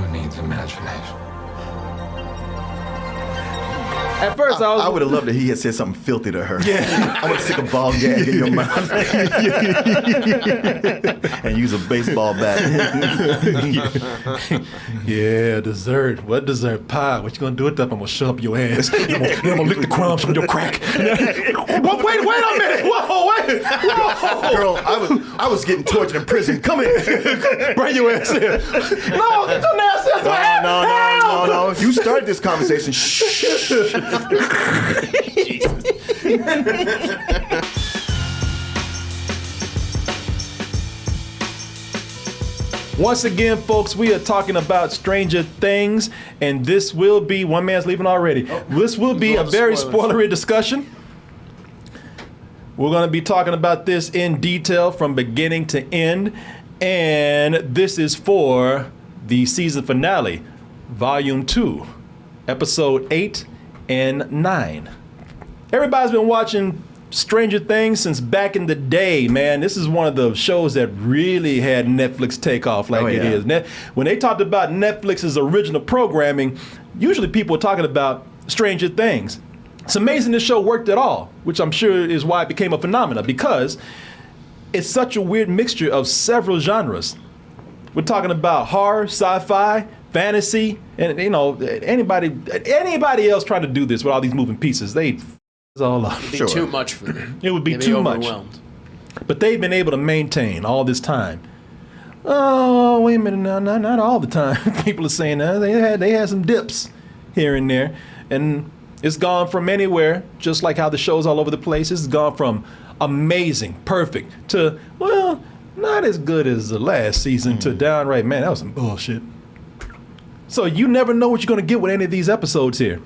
Who needs imagination? At first, I would have loved it. He had said something filthy to her. Yeah. I want to stick a ball gag in your mouth and use a baseball bat. Yeah, dessert. What dessert? Pie. What you gonna do with that? I'm gonna shove up your ass. I'm gonna lick the crumbs from your crack. Wait a minute. Whoa, wait. Whoa. Girl, I was getting tortured in prison. Come here. Bring your ass here. No, get your nasty ass. No. You started this conversation. Shh. Once again, folks, we are talking about Stranger Things, and this will be, one man's leaving already. This will be a very spoilery discussion. We're going to be talking about this in detail from beginning to end, and this is for the season finale, Volume 2, Episode 8 and 9. Everybody's been watching Stranger Things since back in the day, man. This is one of the shows that really had Netflix take off like it is. When they talked about Netflix's original programming, usually people were talking about Stranger Things. It's amazing this show worked at all, which I'm sure is why it became a phenomenon, because it's such a weird mixture of several genres. We're talking about horror, sci-fi, fantasy, and anybody else trying to do this with all these moving pieces, it's all up. It'd be too much for them. It would be They'd too much. But they've been able to maintain all this time. Oh, wait a minute now, not all the time. People are saying that they had some dips here and there, and it's gone from anywhere, just like how the show's all over the place. It's gone from amazing, perfect, to, well, not as good as the last season, to downright, man, that was some bullshit. So you never know what you're going to get with any of these episodes here.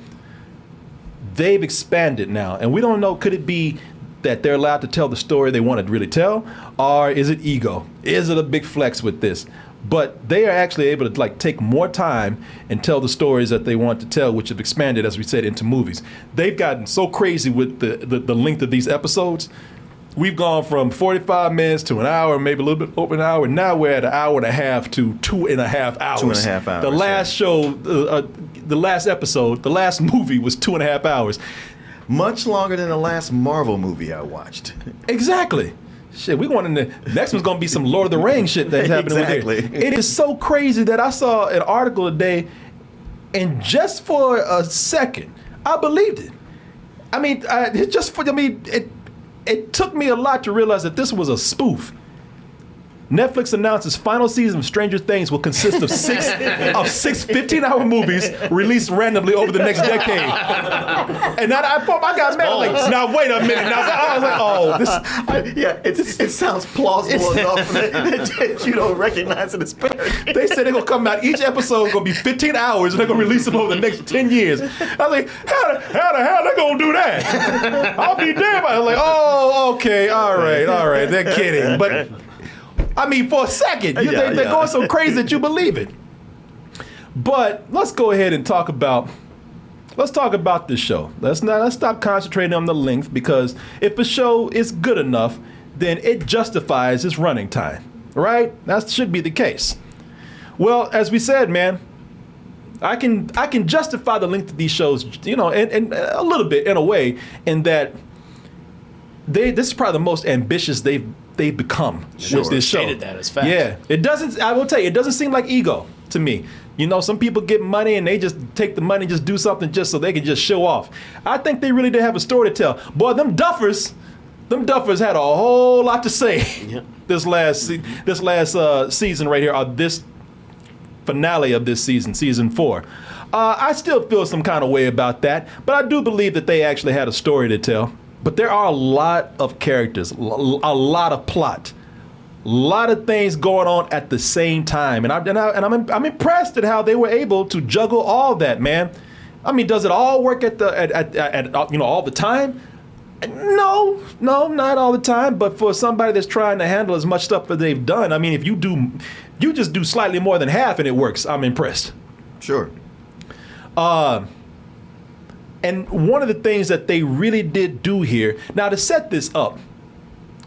They've expanded now, and we don't know, could it be that they're allowed to tell the story they want to really tell, or is it ego? Is it a big flex with this? But they are actually able to take more time and tell the stories that they want to tell, which have expanded, as we said, into movies. They've gotten so crazy with the length of these episodes. We've gone from 45 minutes to an hour, maybe a little bit over an hour. Now we're at an hour and a half to 2.5 hours. 2.5 hours. The last show, the last episode, the last movie was 2.5 hours. Much longer than the last Marvel movie I watched. Exactly. Shit, we going in the next one's gonna be some Lord of the Rings shit that's happening Exactly. with it. It is so crazy that I saw an article today, and just for a second, I believed it. I mean, it took me a lot to realize that this was a spoof. Netflix announced its final season of Stranger Things will consist of six 15-hour movies released randomly over the next decade. And I got mad. Like, now wait a minute. Now I was like, It sounds plausible enough that you don't recognize it as parody. they said they're gonna come out. Each episode is gonna be 15 hours, and they're gonna release them over the next 10 years. I was like, how the hell they gonna do that? I'll be damned. I was like, oh, okay, all right. They're kidding, but. I mean, for a second, they're going so crazy that you believe it. But let's go ahead and talk about this show. Let's stop concentrating on the length, because if a show is good enough, then it justifies its running time, right? That should be the case. Well, as we said, man, I can justify the length of these shows, and a little bit in a way, in that this is probably the most ambitious they've become with this show. Stated that as fact. Yeah, I will tell you, it doesn't seem like ego to me. Some people get money and they just take the money and just do something just so they can just show off. I think they really did have a story to tell. Boy, them duffers had a whole lot to say. Yep. This last season right here, or this finale of this season 4. I still feel some kind of way about that, but I do believe that they actually had a story to tell. But there are a lot of characters, a lot of plot, a lot of things going on at the same time, and I'm impressed at how they were able to juggle all that, man. I mean, does it all work at all the time? No, not all the time. But for somebody that's trying to handle as much stuff as they've done, I mean, if you just do slightly more than half and it works, I'm impressed. Sure. And one of the things that they really did do here, now to set this up,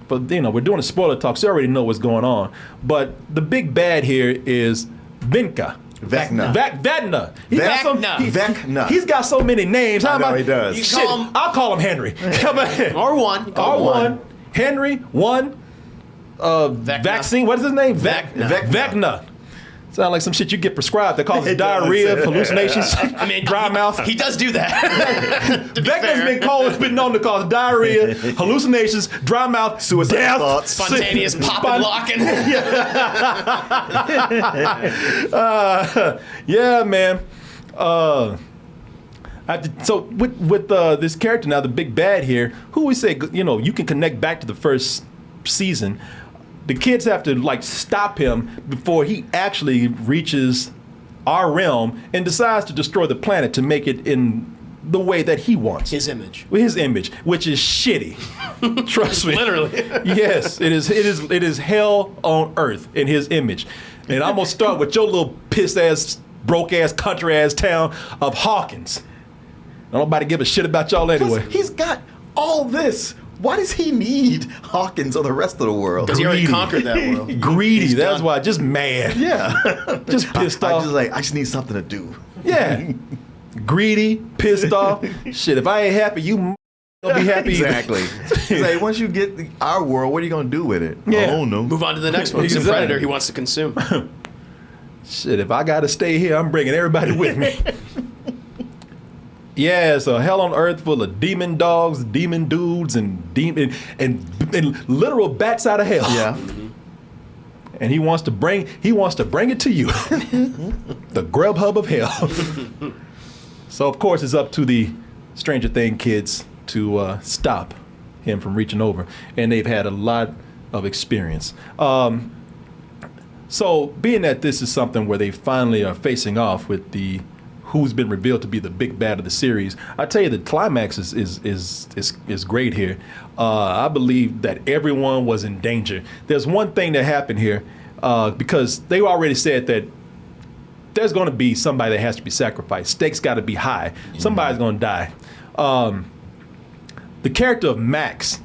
but we're doing a spoiler talk, so you already know what's going on. But the big bad here is Vinka. Vecna. Vecna. Vecna. He's got so many names. I know he does. Shit, I'll call him Henry. R1. R1. Henry. One. Vaccine. What is his name? Vecna. Sound like some shit you get prescribed that causes diarrhea, hallucinations, dry mouth. He does do that. Vecna's been known to cause diarrhea, hallucinations, dry mouth, suicide death, thoughts, spontaneous popping, locking. Yeah, man. So with this character now, the big bad here, who we say, you can connect back to the first season. The kids have to stop him before he actually reaches our realm and decides to destroy the planet to make it in the way that he wants. His image. His image, which is shitty. Trust me. Literally. Yes, it is hell on earth in his image. And I'm gonna start with your little pissed ass, broke ass, country ass town of Hawkins. Nobody give a shit about y'all anyway. Plus, he's got all this. Why does he need Hawkins or the rest of the world? Because he already conquered that world. Greedy. That's why. Just mad. Yeah. Just pissed off. I just need something to do. Yeah. Greedy, pissed off. Shit, if I ain't happy, you don't be happy. Exactly. He's like, once you get our world, what are you going to do with it? Yeah. Oh, no. Move on to the next one. He's a predator he wants to consume. Shit, if I got to stay here, I'm bringing everybody with me. Yeah, it's a hell on earth full of demon dogs, demon dudes, and and literal bats out of hell. Yeah. And he wants to bring it to you. The Grubhub of hell. So of course it's up to the Stranger Things kids to stop him from reaching over. And they've had a lot of experience. So being that this is something where they finally are facing off with who's been revealed to be the big bad of the series, I tell you the climax is great here. I believe that everyone was in danger. There's one thing that happened here because they already said that there's going to be somebody that has to be sacrificed. Stakes got to be high. Somebody's going to die. The character of Max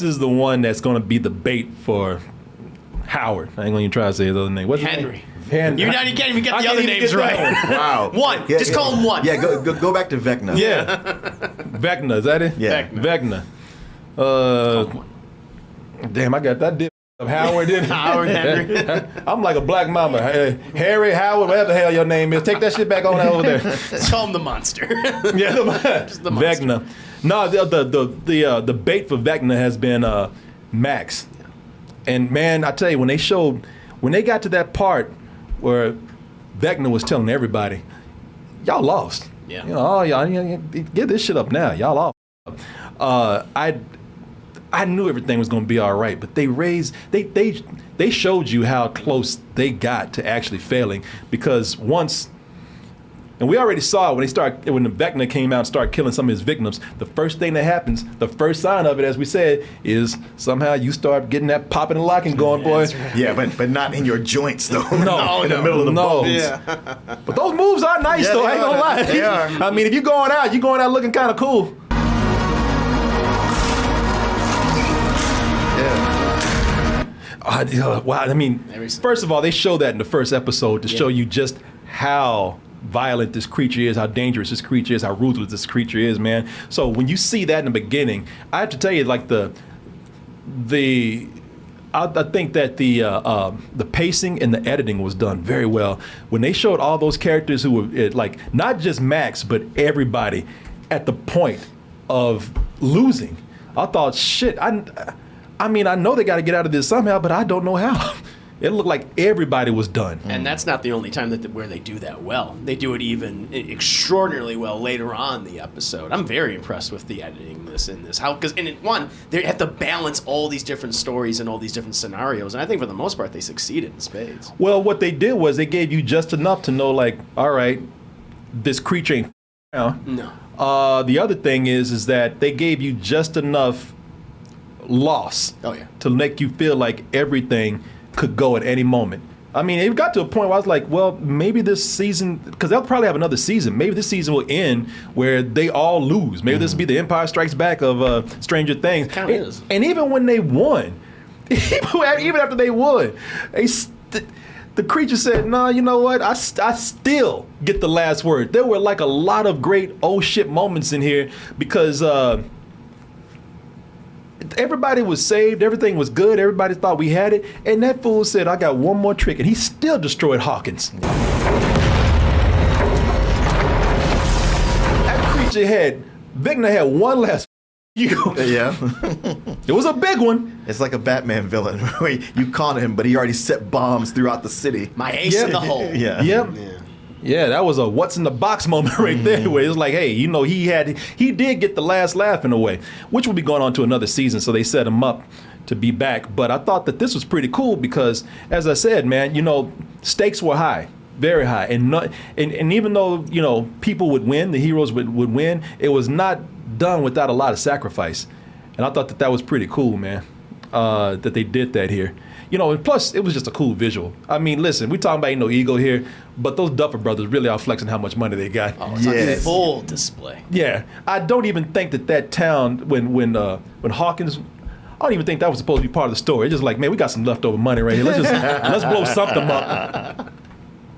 is the one that's going to be the bait for Howard. I ain't going to even try to say his other name. What's Henry. Henry. You can't even get the other names right. Wow. One. Yeah, Just call him one. Yeah, go back to Vecna. Yeah. Vecna, is that it? Yeah. Vecna. Damn, I got that dip of Howard in it. Howard, Henry. I'm like a black mama. Harry, Howard, whatever the hell your name is. Take that shit back on over there. Just call him the monster. Yeah, Just the monster. Vecna. No, the bait for Vecna has been Max. And man, I tell you, when they got to that part where Vecna was telling everybody, y'all lost. Yeah. Y'all get this shit up now. Y'all lost. I knew everything was going to be all right, but they showed you how close they got to actually failing because once. And we already saw when the Vecna came out and started killing some of his victims, the first thing that happens, the first sign of it, as we said, is somehow you start getting that popping and locking going, boy. Right. Yeah, but not in your joints, though. No, in the middle of the bones. Yeah. But those moves are nice, Yeah, though. they I ain't gonna are. lie. They are. I mean, if you're going out looking kind of cool. Wow, I mean, first of all, they show that in the first episode to show you just how violent this creature is, how dangerous this creature is, how ruthless this creature is, man. So when you see that in the beginning, I have to tell you, like I think that the pacing and the editing was done very well. When they showed all those characters who were like not just Max, but everybody at the point of losing, I thought, shit. I mean, I know they got to get out of this somehow, but I don't know how. It looked like everybody was done. And that's not the only time where they do that well. They do it even extraordinarily well later on in the episode. I'm very impressed with the editing in this. Because they have to balance all these different stories and all these different scenarios. And I think for the most part, they succeeded in spades. Well, what they did was they gave you just enough to know, like, all right, this creature ain't around. No. The other thing is that they gave you just enough loss to make you feel like everything could go at any moment. I mean, it got to a point where I was like, well, maybe this season, because they'll probably have another season, maybe this season will end where they all lose. Maybe this will be the Empire Strikes Back of Stranger Things. Kind of is. And even when they won, even after they won, the creature said, "No, you know what? I still get the last word." There were like a lot of great oh shit moments in here because everybody was saved, everything was good, everybody thought we had it, and that fool said, "I got one more trick," and he still destroyed Hawkins. That creature Vecna had one last Yeah. It was a big one. It's like a Batman villain where you caught him, but he already set bombs throughout the city. My ace in the hole. Yeah. Yep. Yeah, that was a what's in the box moment right there, where it was like, hey, you know, he did get the last laugh in a way, which will be going on to another season, so they set him up to be back. But I thought that this was pretty cool because, as I said, man, you know, stakes were high, very high, and even though, you know, people would win, the heroes would win, it was not done without a lot of sacrifice, and I thought that was pretty cool, man, that they did that here. You know, and plus, it was just a cool visual. I mean, listen, we talking about ain't no ego here, but those Duffer Brothers really are flexing how much money they got. Oh, it's on full display. Yeah, I don't even think that town, when Hawkins, I don't even think that was supposed to be part of the story. It's just like, man, we got some leftover money right here. Let's blow something up.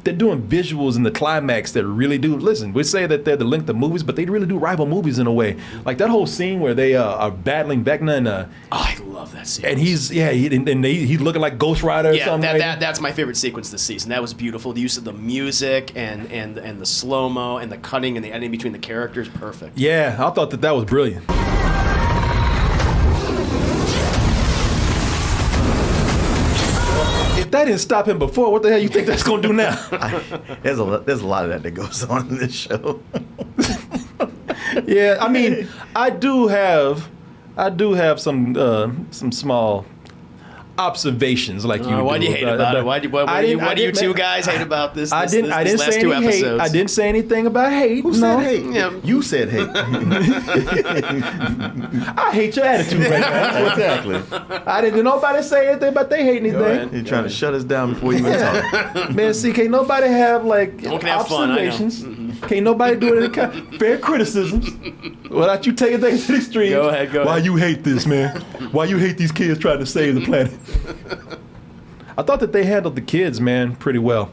They're doing visuals in the climax that really do. Listen, we say that they're the length of movies, but they really do rival movies in a way. Like that whole scene where they are battling Vecna and I love that scene. and he's looking like Ghost Rider or something. That's my favorite sequence this season. That was beautiful. The use of the music and the slow mo and the cutting and the editing between the characters, perfect. Yeah, I thought that was brilliant. If that didn't stop him before, what the hell you think that's gonna do now? There's a lot of that goes on in this show. Yeah, I mean, I do have some small observations like you. Why do you hate about it? What do you two guys hate about this? I didn't say two any hate. episodes? I didn't say anything about hate. Who said hate? Yeah. You said hate. I hate your attitude right now. Exactly. I didn't. Nobody say anything about they hate anything. You're trying to shut us down before you even talk. Man, see, can't nobody have like One can have fun, I know. observations. Can't nobody do any kind of fair criticisms without you taking things to the extreme. Go ahead. Why you hate this, man? Why you hate these kids trying to save the planet? I thought that they handled the kids, man, pretty well.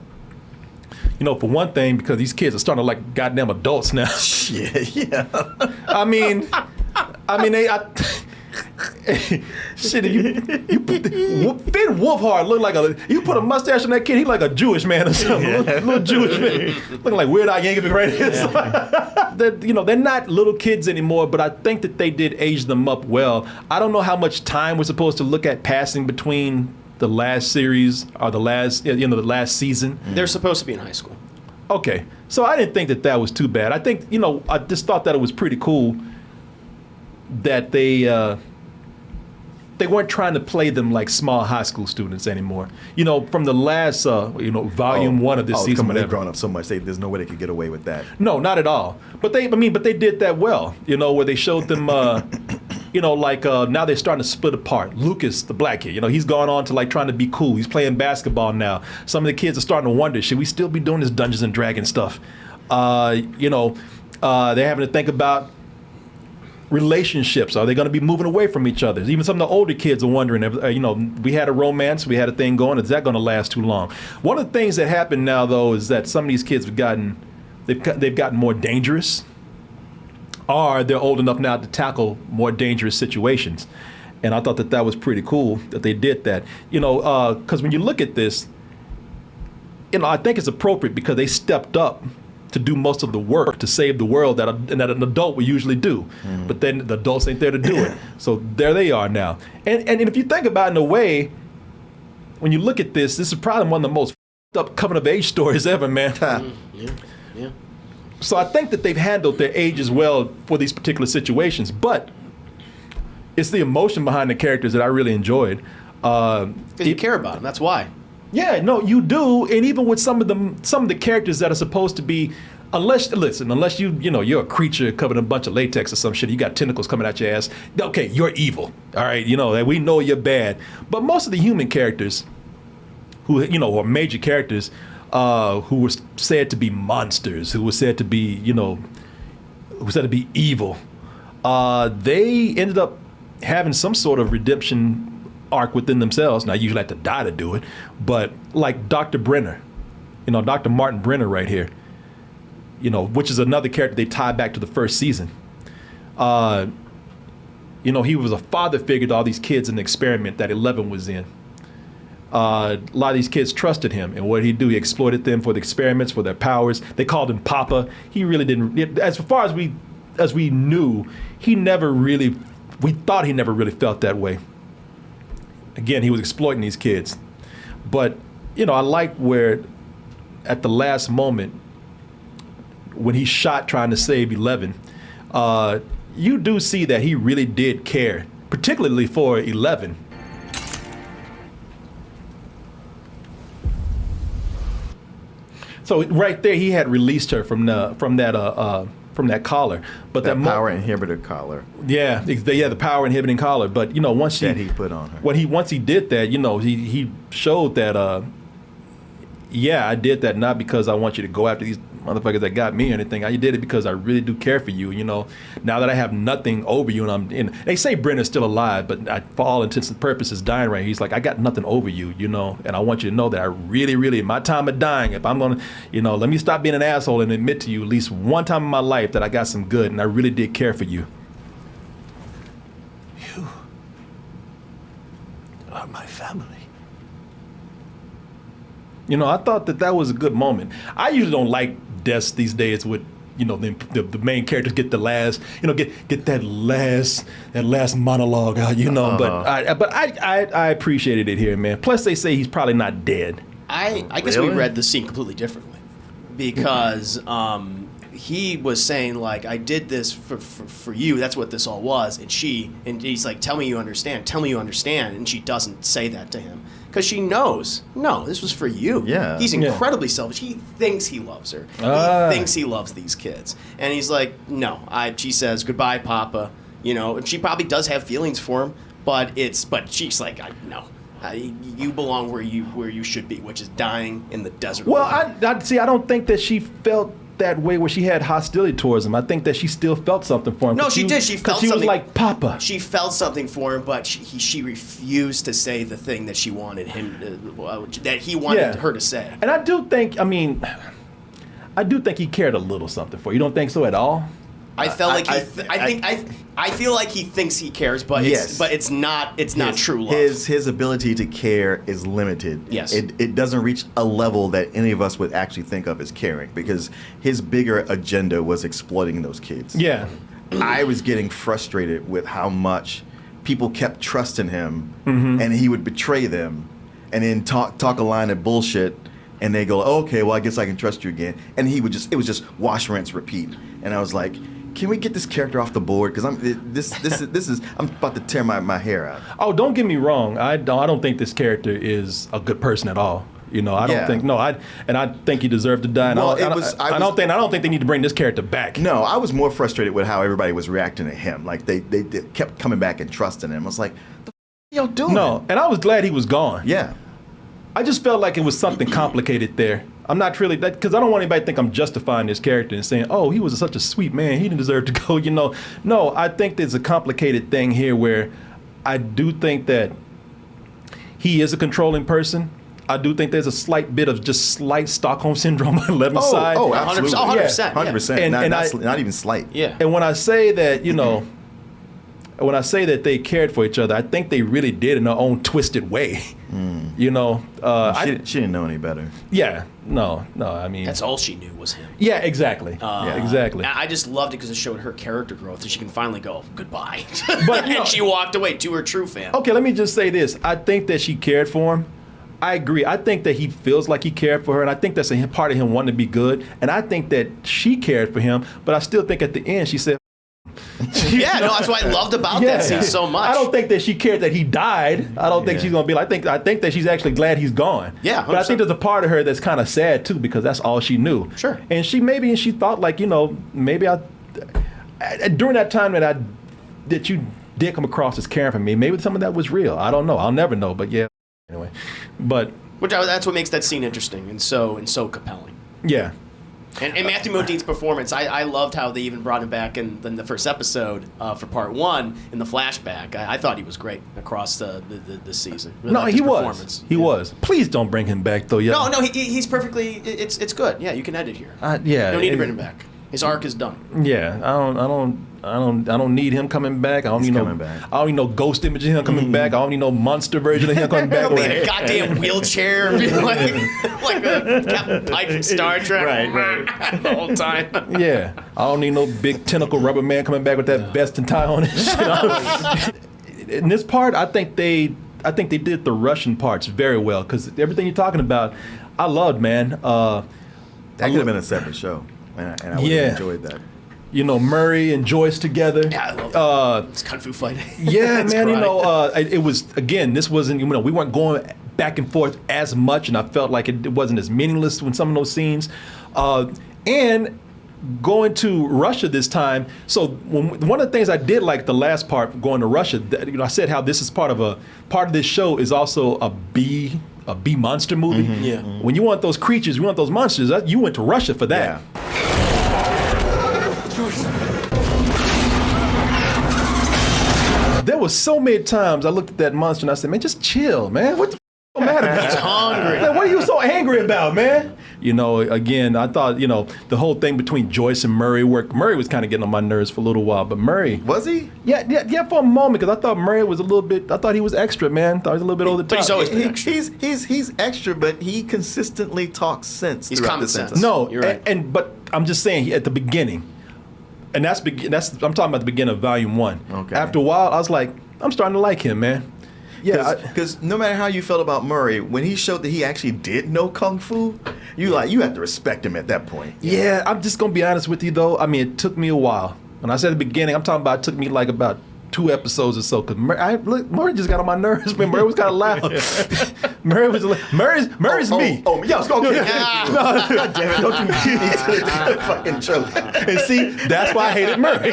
You know, for one thing, because these kids are starting to like goddamn adults now. Yeah. I mean, shit. You put Finn Wolfhard look like you put a mustache on that kid. He like a Jewish man or something. Yeah. Little Jewish man, looking like Weird Al Yankovic right here. Yeah. They're not little kids anymore, but I think that they did age them up well. I don't know how much time we're supposed to look at passing between the last series or the last season. They're supposed to be in high school. Okay, so I didn't think that was too bad. I think, I just thought that it was pretty cool that they weren't trying to play them like small high school students anymore. From the last, volume 1 of this season. Come on, they've grown up so much. There's no way they could get away with that. No, not at all. But they did that well. Where they showed them, now they're starting to split apart. Lucas, the black kid, he's gone on to like trying to be cool. He's playing basketball now. Some of the kids are starting to wonder, should we still be doing this Dungeons and Dragons stuff? They're having to think about relationships. Are they going to be moving away from each other? Even some of the older kids are wondering, we had a romance, we had a thing going, is that going to last too long? One of the things that happened now, though, is that some of these kids have gotten more dangerous, or they're old enough now to tackle more dangerous situations. And I thought that was pretty cool that they did that. Because when you look at this, I think it's appropriate because they stepped up to do most of the work to save the world that an adult would usually do. Mm-hmm. But then the adults ain't there to do it. So there they are now. And if you think about it in a way, when you look at this is probably one of the most up coming of age stories ever, man. Yeah. So I think that they've handled their age as well for these particular situations. But it's the emotion behind the characters that I really enjoyed. Because you care about them, that's why. Yeah, no, you do, and even with some of the characters that are supposed to be, unless you're a creature covered in a bunch of latex or some shit, you got tentacles coming out your ass. Okay, you're evil. All right, we know you're bad. But most of the human characters, who are major characters, who were said to be monsters, who were said to be evil, they ended up having some sort of redemption arc within themselves. And I usually have to die to do it. But like Dr. Brenner, Dr. Martin Brenner right here, which is another character they tie back to the first season. He was a father figure to all these kids in the experiment that 11 was in. A lot of these kids trusted him, and what did he do? He exploited them for the experiments, for their powers. They called him Papa. He really didn't. As far as we knew, we thought he never really felt that way. Again, he was exploiting these kids. But, I like where at the last moment, when he shot trying to save 11, you do see that he really did care, particularly for 11. So right there, he had released her from that collar, but that power inhibitor collar. Yeah, the power inhibiting collar. But once that he put on her. Once he did that, he showed that. I did that not because I want you to go after these motherfuckers that got me or anything. I did it because I really do care for you. Now that I have nothing over you, and they say Brenner's still alive, but for all intents and purposes, dying right. He's like, I got nothing over you, and I want you to know that I really, really, in my time of dying, if I'm gonna, let me stop being an asshole and admit to you at least one time in my life that I got some good and I really did care for you. You are my family. I thought that was a good moment. I usually don't like deaths these days with, the main characters get the last, get that last monologue out, But I appreciated it here, man. Plus, they say he's probably not dead. I guess we read the scene completely differently because he was saying, like, I did this for you. That's what this all was. And he's like, tell me you understand. Tell me you understand. And she doesn't say that to him. Because she knows, no, this was for you. Yeah. He's incredibly selfish. He thinks he loves her. He thinks he loves these kids. And he's like, no. She says, goodbye, Papa. And she probably does have feelings for him, but she's like, no. You belong where you should be, which is dying in the desert. Well, I don't think that she felt that way where she had hostility towards him. I think that she still felt something for him. No, she did. She felt something. She was like, Papa. She felt something for him, but she refused to say the thing that she wanted him that he wanted her to say. And I do think he cared a little something for you. You don't think so at all? I felt like I feel like he thinks he cares, but it's not true love. His ability to care is limited. Yes, it doesn't reach a level that any of us would actually think of as caring, because his bigger agenda was exploiting those kids. Yeah, I was getting frustrated with how much people kept trusting him, and he would betray them, and then talk a line of bullshit, and they go, okay, well, I guess I can trust you again, and it was just wash, rinse, repeat, and I was like, can we get this character off the board? Because I'm about to tear my hair out. Oh, don't get me wrong. I don't think this character is a good person at all. I don't think. No, I think he deserved to die. And well, I don't think they need to bring this character back. No, I was more frustrated with how everybody was reacting to him. Like they kept coming back and trusting him. I was like, the f- y'all doing? No, and I was glad he was gone. Yeah. I just felt like it was something complicated there. I'm not really, because I don't want anybody to think I'm justifying this character and saying, oh, he was such a sweet man, he didn't deserve to go, No, I think there's a complicated thing here where I do think that he is a controlling person. I do think there's a slight bit of just slight Stockholm Syndrome on 11's side. Oh, absolutely. 100%. 100%. Not even slight. Yeah. And when I say that, when I say that they cared for each other, I think they really did in their own twisted way. She didn't know any better. Yeah, no. I mean, that's all she knew was him. Yeah, exactly. Exactly. I just loved it because it showed her character growth, so she can finally go goodbye. And she walked away to her true fan. Okay, let me just say this. I think that she cared for him. I agree. I think that he feels like he cared for her, and I think that's a part of him wanting to be good. And I think that she cared for him, but I still think at the end she said. That's what I loved about that scene so much. I don't think that she cared that he died. I don't think she's gonna be like. I think that she's actually glad he's gone. Yeah, 100%. But I think there's a part of her that's kind of sad too, because that's all she knew. Sure. And she thought like, maybe during that time that you did come across as caring for me, maybe some of that was real. I don't know. I'll never know. But yeah. Anyway, that's what makes that scene interesting and so compelling. Yeah. And Matthew Modine's performance, I loved how they even brought him back in the first episode for part 1 in the flashback. I thought he was great across the season. Really No, liked he his was. performance. He was. Please don't bring him back though. Yeah. No, he's perfectly. It's good. Yeah, you can edit here. Yeah. You don't need to bring him back. His arc is done. Yeah, I don't need him coming back. I don't He's need coming back. I don't need no ghost image of him coming back. I don't need no monster version of him coming back. He'll be in a goddamn wheelchair, and be like a Captain Pike from Star Trek, Right. the whole time. Yeah, I don't need no big tentacle rubber man coming back with that vest and tie on and shit. In this part, I think they did the Russian parts very well because everything you're talking about, I loved, man. That could have been a separate show, and I would have enjoyed that. You know, Murray and Joyce together. Yeah, I love it. It's kung fu fighting. Yeah, It's man. You karate. know, it was again. This wasn't. You know, we weren't going back and forth as much, and I felt like it wasn't as meaningless when some of those scenes. And going to Russia this time. So one of the things I did like the last part going to Russia. You know, I said how this is part of this show is also a B monster movie. Mm-hmm. Yeah. When you want those creatures, you want those monsters. You went to Russia for that. Yeah. There was so many times I looked at that monster and I said, man, just chill, man. What the matter? He's hungry. Man, what are you so angry about, man? You know, again, I thought, you know, the whole thing between Joyce and Murray worked. Murray was kind of getting on my nerves for a little while, but Murray. Was he? Yeah, for a moment, because I thought Murray was a little bit, I thought he was extra, man. Thought he was a little bit over the top. But he's always been extra. He's extra, but he consistently talks sense. He's throughout common the sense. sentence. No, You're right. but I'm just saying at the beginning, and that's I'm talking about the beginning of Volume 1. Okay. After a while, I was like, I'm starting to like him, man. Yeah, Because no matter how you felt about Murray, when he showed that he actually did know kung fu, you have to respect him at that point. Yeah, I'm just gonna be honest with you though. I mean, it took me a while. When I said at the beginning, I'm talking about it took me like about 2 episodes or so. Cause Murray just got on my nerves. Man, Murray was kind of loud. Murray's me. Oh, yeah, let's go. God damn it! Don't you beat me to the fucking joke. And see, that's why I hated Murray.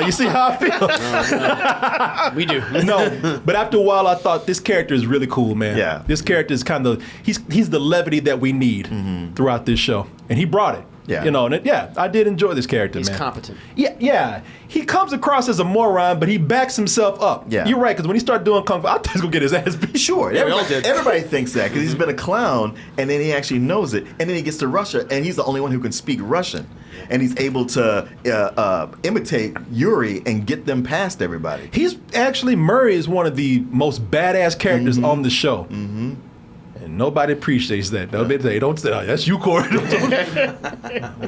You see how I feel? We do. No, but after a while, I thought this character is really cool, man. Yeah. This character is kind of he's the levity that we need throughout this show, and he brought it. Yeah. You know, and I did enjoy this character, He's man. competent. Yeah. He comes across as a moron, but he backs himself up. Yeah. You're right, because when he started doing kung fu, I thought he was gonna get his ass beat. Sure, Yeah, we all did. everybody thinks that because he's been a clown, and then he actually knows it, and then he gets to Russia, and he's the only one who can speak Russian, and he's able to imitate Yuri and get them past everybody. He's actually Murray is one of the most badass characters on the show. Mm-hmm. And nobody appreciates that. They don't say, oh, that's you, Corey.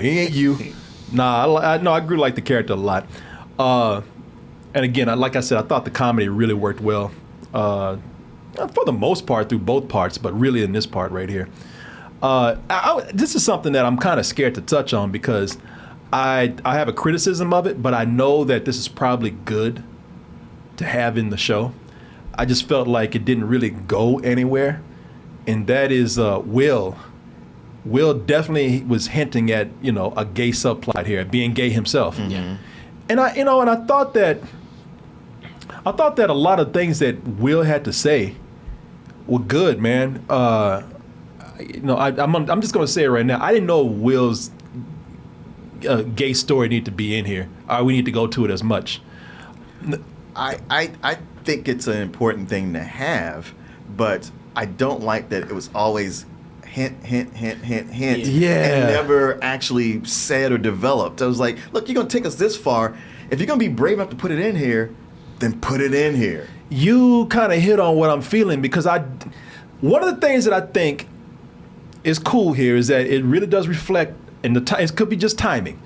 He ain't you. Nah, I agree like the character a lot. And again, like I said, I thought the comedy really worked well. For the most part, through both parts, but really in this part right here. This is something that I'm kind of scared to touch on because I have a criticism of it, but I know that this is probably good to have in the show. I just felt like it didn't really go anywhere. And that is Will. Will definitely was hinting at, you know, a gay subplot here, being gay himself. Yeah. And I thought that a lot of things that Will had to say were good, man. I'm just gonna say it right now. I didn't know Will's gay story needed to be in here. We need to go to it as much. I think it's an important thing to have, but I don't like that it was always hint, Yeah. and never actually said or developed. I was like, look, you're going to take us this far. If you're going to be brave enough to put it in here, then put it in here. You kind of hit on what I'm feeling because one of the things that I think is cool here is that it really does reflect, and it could be just timing.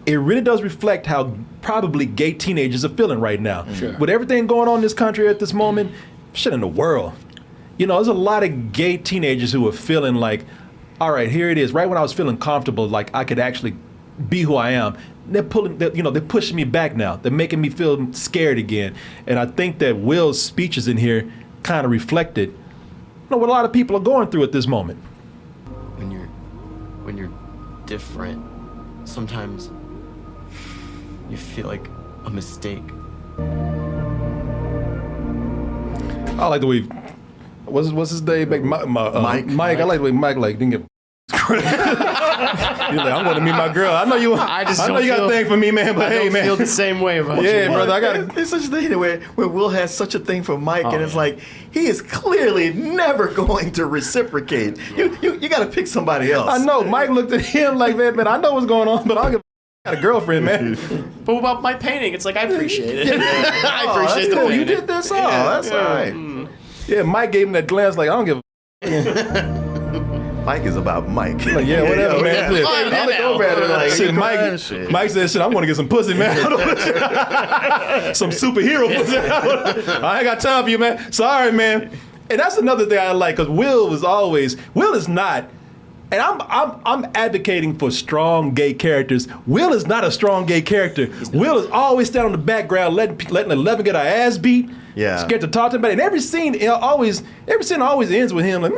It really does reflect how probably gay teenagers are feeling right now. Sure. With everything going on in this country at this moment, shit in the world. You know, there's a lot of gay teenagers who are feeling like, all right, here it is. Right when I was feeling comfortable, like I could actually be who I am, they're pushing me back now. They're making me feel scared again. And I think that Will's speeches in here kind of reflected, what a lot of people are going through at this moment. When you're different, sometimes you feel like a mistake. I like the way, what's his name? Mike. Mike. I like the way Mike didn't get girlfriend. He's like, I want to meet my girl. I know you. I just know don't you got a feel- thing for me, man. But I hey, don't man. feel the same way about you. Yeah, brother. I got. There's such a thing where Will has such a thing for Mike, and it's yeah. like he is clearly never going to reciprocate. You got to pick somebody else. I know. Mike looked at him like, man, I know what's going on, but I don't give. I got a girlfriend, man. But about my painting, it's like I appreciate it. I Oh, appreciate that's the cool. painting. You did this. Oh, that's all right. Yeah, Mike gave him that glance like, I don't give. Mike is about Mike. Like, yeah, whatever, man. Yeah. Yeah. I look over at it like, Shit, you crying, Mike shit. said, shit, I want to get some pussy, man. Some superhero pussy. I ain't got time for you, man. Sorry, man. And that's another thing I like, because Will is not, and I'm advocating for strong gay characters. Will is not a strong gay character. Will is always standing on the background, letting 11 get her ass beat. Yeah. Scared to talk to anybody. And every scene always ends with him like.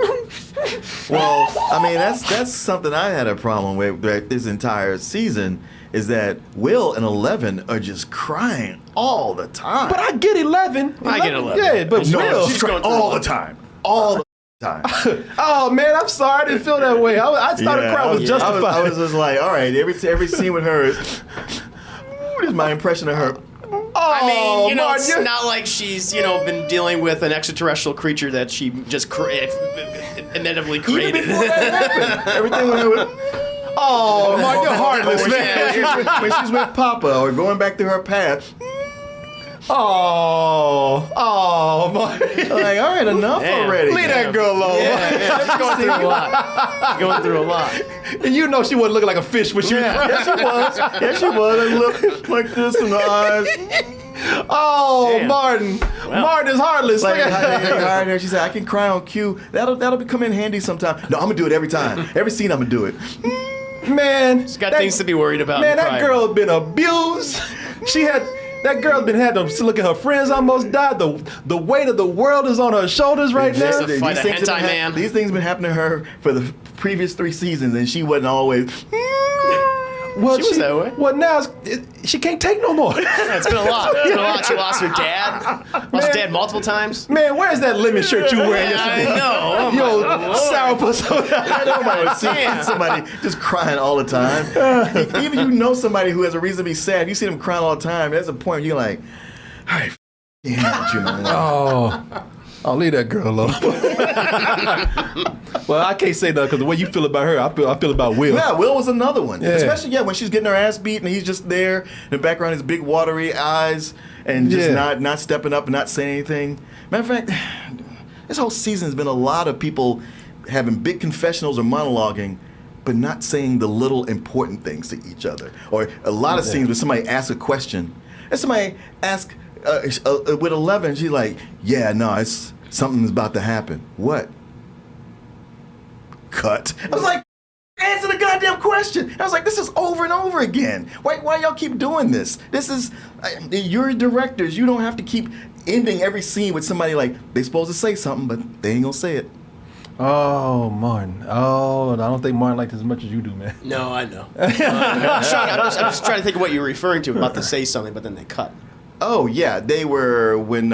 Well, I mean, that's something I had a problem with this entire season, is that Will and 11 are just crying all the time. But I get 11. I get 11. Yeah, but no, Will. she's crying all the time. All the time. Oh man, I'm sorry. I didn't feel that way. I started crying was justified. I was just like, all right, every scene with her is my impression of her. I mean, Martin, it's not like she's, been dealing with an extraterrestrial creature that she just inevitably Even created. before that happened, everything with her was. Oh, Mark, you're heartless, man. When she's with Papa or going back to her past. Oh, Mark. Like, all right, enough Damn. already. Leave that girl alone. Yeah, she's going through a lot. She's going through a lot. And you know she wasn't looking like a fish when she was crying. Yes, she was. Yes, she was. And look like this in the eyes. Oh, Damn. Martin. Well. Martin is heartless. Like, Look at they hired her. She said, I can cry on cue. That'll come in handy sometime. No, I'm going to do it every time. Every scene, I'm going to do it. Man. She's got things to be worried about. Man, and that cry girl about. has been abused. That girl's been had to look at her friends almost died. The weight of the world is on her shoulders right now. Just a fight a things have hentai been man. These things have been happening to her for the previous 3 seasons, and she wasn't always. Well, She was that way. Well, now she can't take no more. Yeah, it's been a lot. It's been a lot. She lost her dad. Lost her dad multiple times. Man, where's that lemon shirt you wearing I yesterday? know. Oh, Yo, my Lord. I don't want to see Damn. somebody just crying all the time. Even you know somebody who has a reason to be sad. You see them crying all the time. There's a point where you're like, all right, at you, man. Oh, I'll leave that girl alone. Well, I can't say that because the way you feel about her, I feel about Will. Yeah, Will was another one. Yeah. Especially, when she's getting her ass beat and he's just there. In the background, his big watery eyes and just not stepping up and not saying anything. Matter of fact, this whole season has been a lot of people having big confessionals or monologuing, but not saying the little important things to each other. Or a lot of scenes where somebody asks a question and somebody asks, with 11, she's like, yeah, no, something's about to happen. What? Cut. I was like, answer the goddamn question. I was like, this is over and over again. Why y'all keep doing this? This is, you're directors. You don't have to keep ending every scene with somebody like, they supposed to say something, but they ain't gonna say it. Oh, Martin. Oh, I don't think Martin liked it as much as you do, man. No, I know. I'm just trying to think of what you're referring to. About to say something, but then they cut. Oh yeah, they were when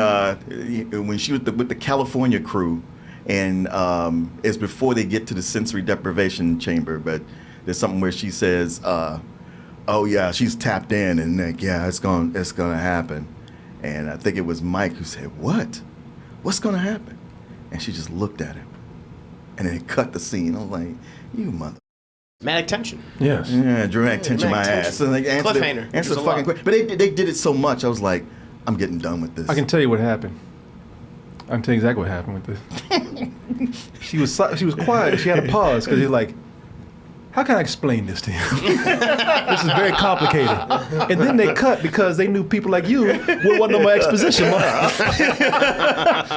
she was with the California crew, and it's before they get to the sensory deprivation chamber. But there's something where she says, "Oh yeah, she's tapped in," and like, yeah, it's gonna happen. And I think it was Mike who said, "What? What's gonna happen?" And she just looked at him, and then it cut the scene. I was like, "You mother." Dramatic tension. Yes. Yeah, dramatic tension my dramatic ass. tension. And like, answer Cliffhanger. the There's a fucking lot. question. But they did it so much. I was like, I'm getting done with this. I can tell you what happened. I can tell you exactly what happened with this. She was quiet. She had a pause because he's like, how can I explain this to him? This is very complicated. And then they cut because they knew people like you would want no more exposition. See,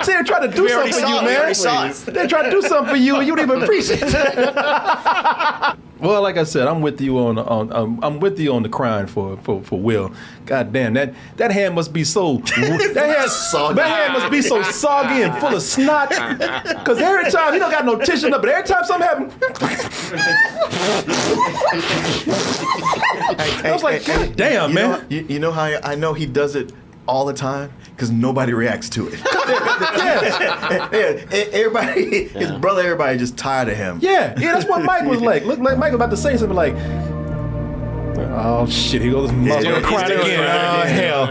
they're trying to do We already something for saw you, it. We man. already saw it. They're trying to do something for you, and you don't even appreciate it. Well, like I said, I'm with you on the crying for Will. God damn, that hand must be so Soggy. that hand must be so soggy and full of snot. Cause every time he don't got no tissue up, but every time something happens, I was like, God damn, man. You know how I know he does it all the time because nobody reacts to it. Everybody, his brother, everybody just tired of him. Yeah, that's what Mike was like. Look like Mike was about to say something like, oh shit, here goes this motherfucker crying again. Oh hell.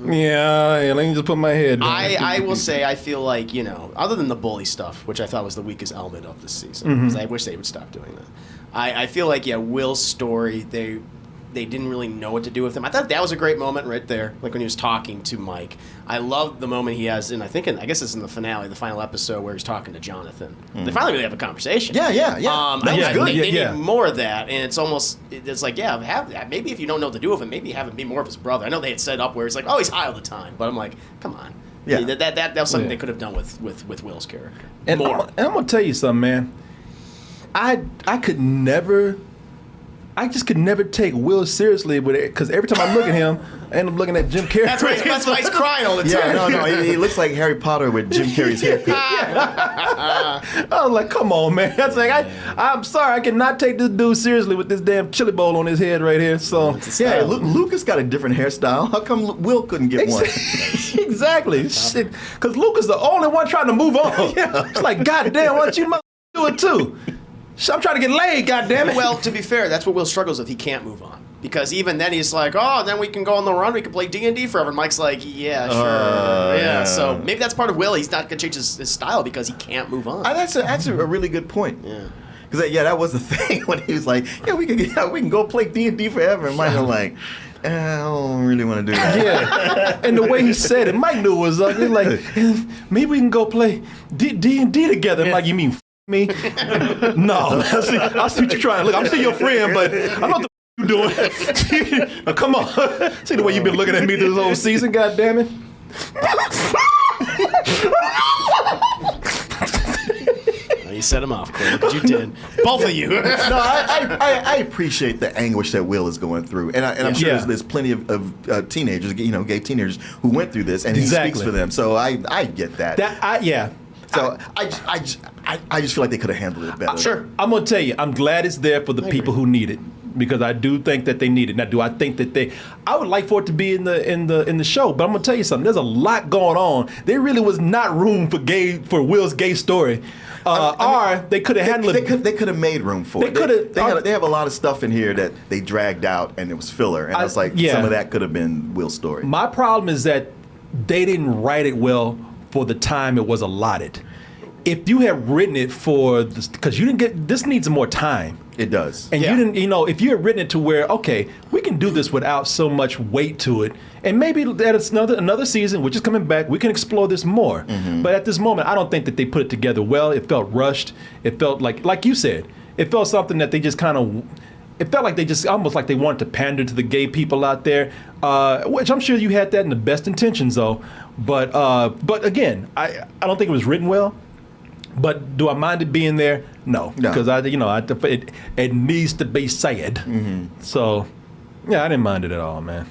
Yeah, let me just put my head down. I will say I feel like, other than the bully stuff, which I thought was the weakest element of this season, because I wish they would stop doing that. I feel like, Will's story, they didn't really know what to do with him. I thought that was a great moment right there, like when he was talking to Mike. I love the moment he has I guess it's in the finale, the final episode where he's talking to Jonathan. They finally really have a conversation. Yeah. That was good. They need more of that, and it's like, have that. Maybe if you don't know what to do with him, maybe have him be more of his brother. I know they had set up where it's like, oh, he's high all the time, but I'm like, come on. Yeah. That was something they could have done with Will's character. And more. I'm gonna tell you something, man. I just could never take Will seriously with it because every time I look at him, I end up looking at Jim Carrey. That's why he's crying all the time. Yeah, no, he looks like Harry Potter with Jim Carrey's haircut. I was like, come on, man. That's like, I'm sorry, I cannot take this dude seriously with this damn chili bowl on his head right here. So Yeah, Lucas got a different hairstyle. How come Will couldn't get one? Exactly. Shit. Because Lucas the only one trying to move on. Yeah. It's like, goddamn, why don't you do it too? I'm trying to get laid, goddammit. Well, to be fair, that's what Will struggles with. He can't move on. Because even then he's like, oh, then we can go on the run. We can play D&D forever. And Mike's like, yeah, sure. Yeah, so maybe that's part of Will. He's not going to change his style because he can't move on. That's a really good point. Yeah. Because, that was the thing when he was like, we can go play D&D forever. And Mike was like, I don't really want to do that. Yeah. And the way he said it, Mike knew it was ugly. Like, maybe we can go play D&D together. I'm like, you mean me? No. I see what you're trying. Look, I'm still your friend, but I know what the you doing. Now, come on. See the way you've been looking at me this whole season, goddammit. You set him off, Corey. Look what you did. Both of you. No, I appreciate the anguish that Will is going through, and I'm sure there's plenty of teenagers, gay teenagers who went through this, and he speaks for them. So I get that. So I just feel like they could have handled it better. Sure. I'm gonna tell you, I'm glad it's there for the people who need it because I do think that they need it. Now, do I think that I would like for it to be in the show, but I'm gonna tell you something. There's a lot going on. There really was not room for Will's gay story. They could have handled it. They could have made room for it. They have a lot of stuff in here that they dragged out and it was filler. And I was like, some of that could have been Will's story. My problem is that they didn't write it well for the time it was allotted. If you had written it because you didn't get, this needs more time. It does. And you didn't, if you had written it to where, okay, we can do this without so much weight to it, and maybe that another season, which is coming back, we can explore this more. Mm-hmm. But at this moment, I don't think that they put it together well. It felt rushed. It felt like you said, it felt something that they just kind of, it felt like they just almost like they wanted to pander to the gay people out there, which I'm sure you had that in the best intentions though. But again, I don't think it was written well. But do I mind it being there? No, because it needs to be said. Mm-hmm. So, yeah, I didn't mind it at all, man.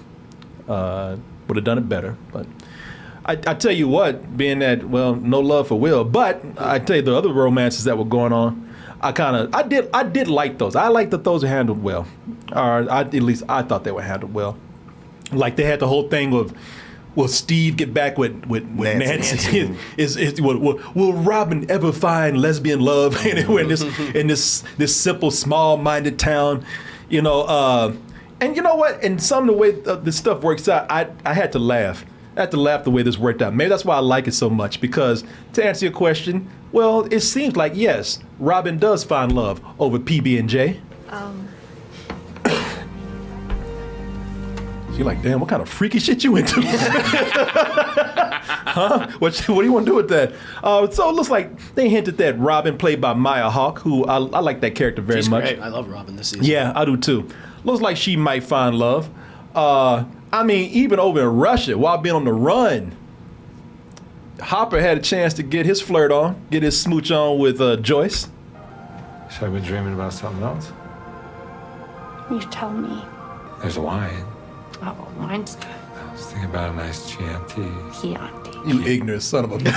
Would have done it better, but I tell you what, being that no love for Will, but I tell you the other romances that were going on, I did like those. I liked that those were handled well, or at least I thought they were handled well. Like they had the whole thing of, will Steve get back with Nancy? Will Robin ever find lesbian love anywhere in this simple, small-minded town? And you know what? And some of the way this stuff works out, I had to laugh. I had to laugh the way this worked out. Maybe that's why I like it so much, because to answer your question, well, it seems like, yes, Robin does find love over PB&J. You're like, damn, what kind of freaky shit you into? Huh? What do you want to do with that? So it looks like they hinted that Robin, played by Maya Hawke, who I like that character very much. Great. I love Robin this season. Yeah, I do too. Looks like she might find love. Even over in Russia, while being on the run, Hopper had a chance to get his flirt on, get his smooch on with Joyce. Should I be dreaming about something else? You tell me. There's wine. Oh, wine's good. I was thinking about a nice Chianti. Chianti. You ignorant son of a bitch.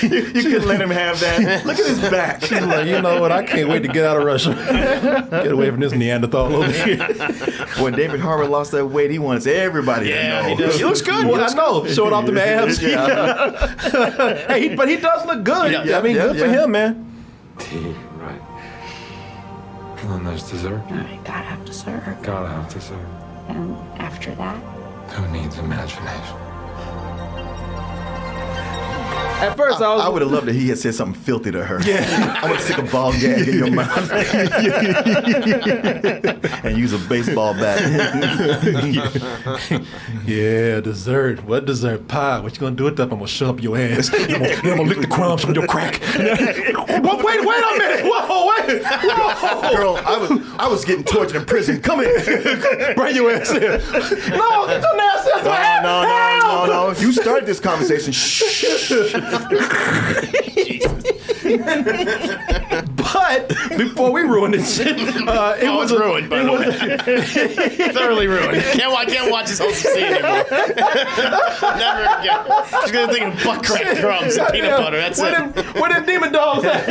You couldn't let him have that. Look at his back. She's like, you know what? I can't wait to get out of Russia. Get away from this Neanderthal over here. When David Harbour lost that weight, he wants everybody to know. he does. He looks good. Well, I know, showing off the abs. Hey, but he does look good. Yeah, I mean, yeah, good for yeah. him, man. Tea, right. And then there's dessert. I gotta have dessert. Gotta have dessert. And after that, Who needs imagination? At first, I would have loved it. He had said something filthy to her. Yeah. I want to stick a ball gag in your mouth and use a baseball bat. Yeah, dessert. What dessert? Pie. What you gonna do with that? I'm gonna shove up your ass. I'm gonna lick the crumbs from your crack. Wait a minute. Whoa, wait. Whoa. Girl, I was getting tortured in prison. Come here. Bring your ass here. No, get your nasty ass. No. You started this conversation. Shh. But before we ruin this shit, it was ruined, by the way. Thoroughly ruined. Can't watch this whole scene anymore. Never again. Just gonna think of butt crack crumbs and peanut butter. That's it. Where them demon dogs at?